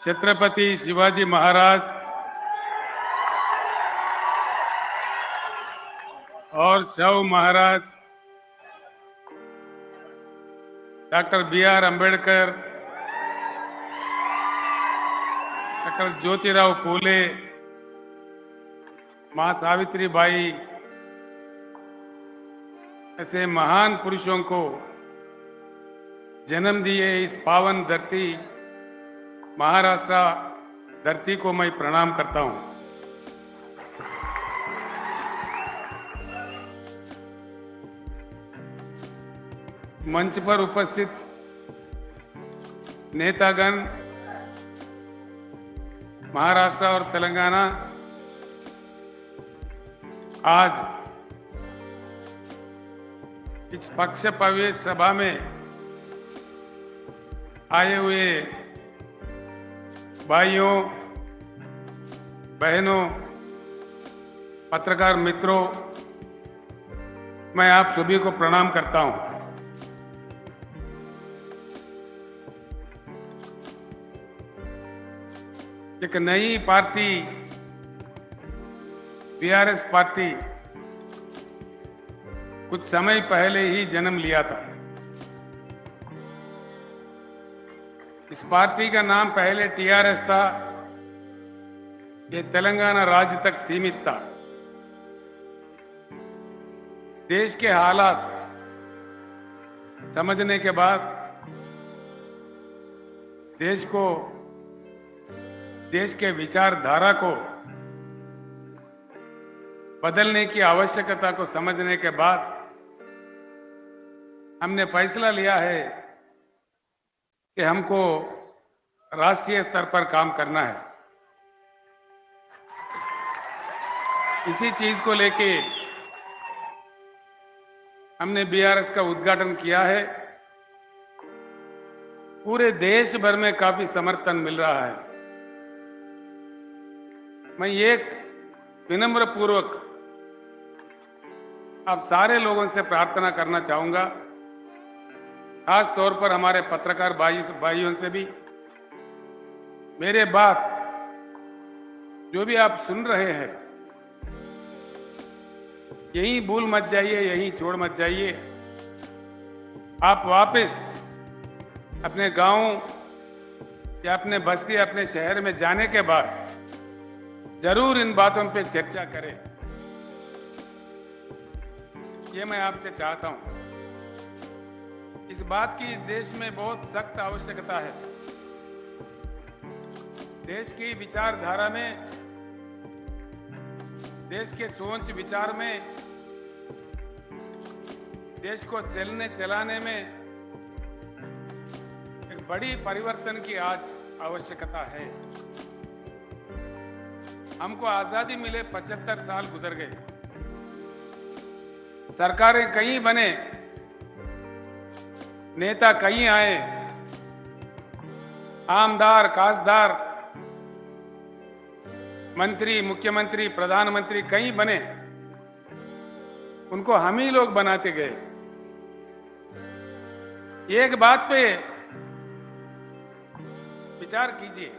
छत्रपति शिवाजी महाराज और शव Maharaj, doctor B.R. Ambedkar, doctor Jyotirao Phule, मां सावित्रीबाई ऐसे महान पुरुषों को जन्म दिए इस पावन धरती महाराष्ट्र धरती को मैं प्रणाम करता हूं। मंच पर उपस्थित नेतागण, महाराष्ट्र और तेलंगाना आज इस पक्ष प्रवेश सभा में आए हुए भाइयों, बहनों, पत्रकार मित्रों, मैं आप सभी को प्रणाम करता हूं। एक नई पार्टी बीआरएस पार्टी कुछ समय पहले ही जन्म लिया था। इस पार्टी का नाम पहले टीआरएस था। ये तेलंगाना राज्य तक सीमित था। देश के हालात समझने के बाद देश के विचारधारा को बदलने की आवश्यकता को समझने के बाद हमने फैसला लिया है कि हमको राष्ट्रीय स्तर पर काम करना है। इसी चीज को लेके हमने बीआरएस का उद्घाटन किया है। पूरे देश भर में काफी समर्थन मिल रहा है। मैं एक विनम्र पूर्वक आप सारे लोगों से प्रार्थना करना चाहूंगा, खास तौर पर हमारे पत्रकार भाइयों से भी, मेरे बात जो भी आप सुन रहे हैं यहीं भूल मत जाइए, यहीं छोड़ मत जाइए। आप वापस अपने गांव या अपने बस्ती, अपने शहर में जाने के बाद जरूर इन बातों पे चर्चा करें। ये मैं आपसे चाहता हूं। इस बात की इस देश में बहुत सख्त आवश्यकता है। देश की विचारधारा में, देश के सोच विचार में, देश को चलने चलाने में एक बड़ी परिवर्तन की आज आवश्यकता है। हमको आजादी मिले 75 साल गुजर गए। सरकारें कई बने, नेता कई आए, आमदार, खासदार, मंत्री, मुख्यमंत्री, प्रधानमंत्री कई बने। उनको हम ही लोग बनाते गए। एक बात पे विचार कीजिए,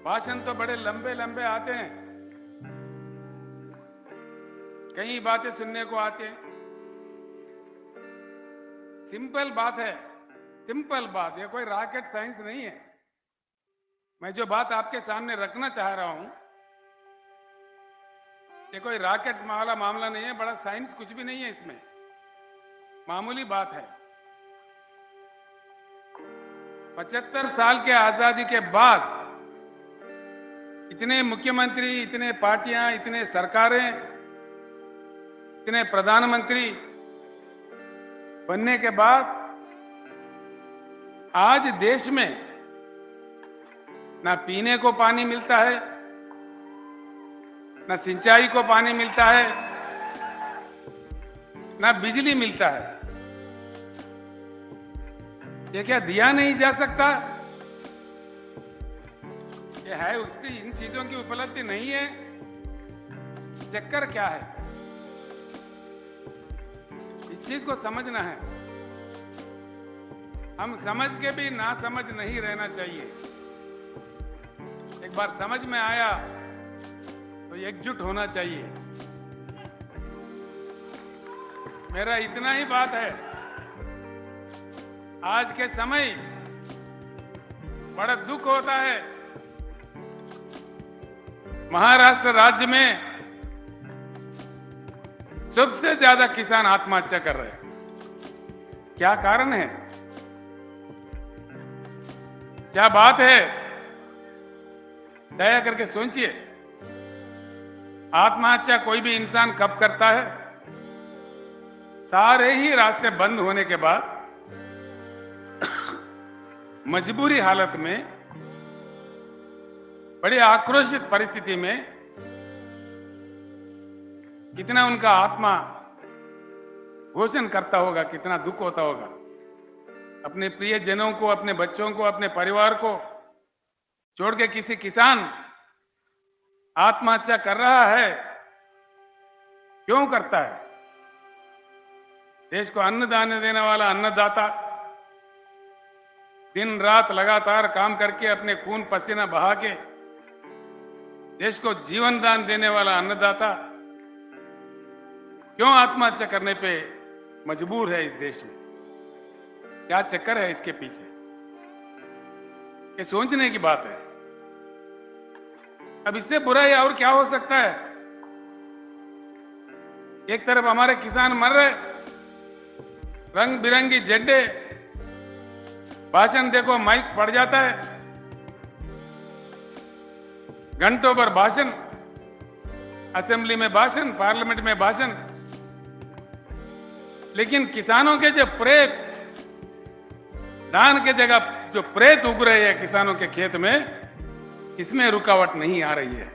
भाषण तो बड़े लंबे लंबे आते हैं, कई बातें सुनने को आते हैं। सिंपल बात है, सिंपल बात, ये कोई रॉकेट साइंस नहीं है। मैं जो बात आपके सामने रखना चाह रहा हूं, ये कोई रॉकेट वाला मामला नहीं है, बड़ा साइंस कुछ भी नहीं है इसमें, मामूली बात है। 75 साल के आजादी के बाद इतने मुख्यमंत्री, इतने पार्टियां, इतने सरकारें, इतने प्रधानमंत्री बनने के बाद आज देश में ना पीने को पानी मिलता है, ना सिंचाई को पानी मिलता है, ना बिजली मिलता है। ये क्या दिया नहीं जा सकता? ये है, उसकी इन चीजों की उपलब्धि नहीं है। चक्कर क्या है, इस चीज को समझना है। हम समझ के भी ना समझ नहीं रहना चाहिए। एक बार समझ में आया तो एकजुट होना चाहिए। मेरा इतना ही बात है, आज के समय बड़ा दुख होता है, महाराष्ट्र राज्य में सबसे ज्यादा किसान आत्महत्या कर रहे हैं। क्या कारण है? क्या बात है? दया करके सोचिए। आत्महत्या कोई भी इंसान कब करता है? सारे ही रास्ते बंद होने के बाद मजबूरी हालत में, बड़ी आक्रोशित परिस्थिति में, कितना उनका आत्मा घोषण करता होगा, कितना दुख होता होगा। अपने प्रियजनों को, अपने बच्चों को, अपने परिवार को छोड़ के किसी किसान आत्महत्या कर रहा है, क्यों करता है? देश को अन्नदान देने वाला अन्नदाता, दिन रात लगातार काम करके अपने खून पसीना बहा के देश को जीवन दान देने वाला अन्नदाता क्यों आत्महत्या करने पे मजबूर है इस देश में? क्या चक्कर है इसके पीछे? ये सोचने की बात है। अब इससे बुरा या और क्या हो सकता है? एक तरफ हमारे किसान मर रहे, रंग बिरंगी झंडे, भाषण देखो, माइक पड़ जाता है, घंटों भर भाषण, असेंबली में भाषण, पार्लियामेंट में भाषण, लेकिन किसानों के जो प्रेत, धान के जगह जो प्रेत उग रहे हैं किसानों के खेत में, इसमें रुकावट नहीं आ रही है।